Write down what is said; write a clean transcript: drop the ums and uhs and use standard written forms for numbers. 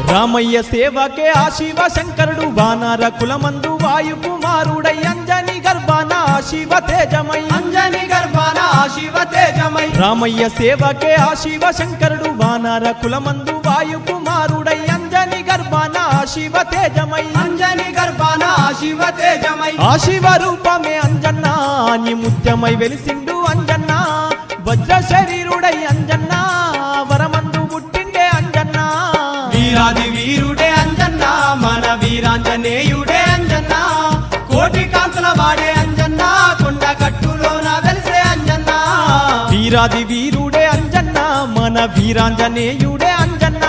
రామయ్య సేవకే ఆ శివ శంకరుడు వానర కులమందు వాయు కుమారుడై అంజని గర్భాన శివ తేజమై అంజని గర్భాన శివ తేజమై రామయ్య సేవకే ఆ శివ శంకరుడు వానర కులమందు వాయు కుమారుడై అంజని గర్భాన శివ తేజమై అంజని గర్భాన శివ తేజమై ఆ శివ రూపమే అంజన్న నీ ముత్యమై వెలిసిండు అంజన్న వజ్ర శరీరుడై అంజన్న వరమందు పుట్టిండే అంజన్న వీరాది వీరుడే అంజన్న మన వీరాంజనేయుడే అంజన్న కోటి కాంతుల వాడే అంజన్న కొండ కట్టులోన వెలిసే అంజన్న వీరాది వీరుడే అంజన్న మన వీరాంజనేయుడే అంజన్న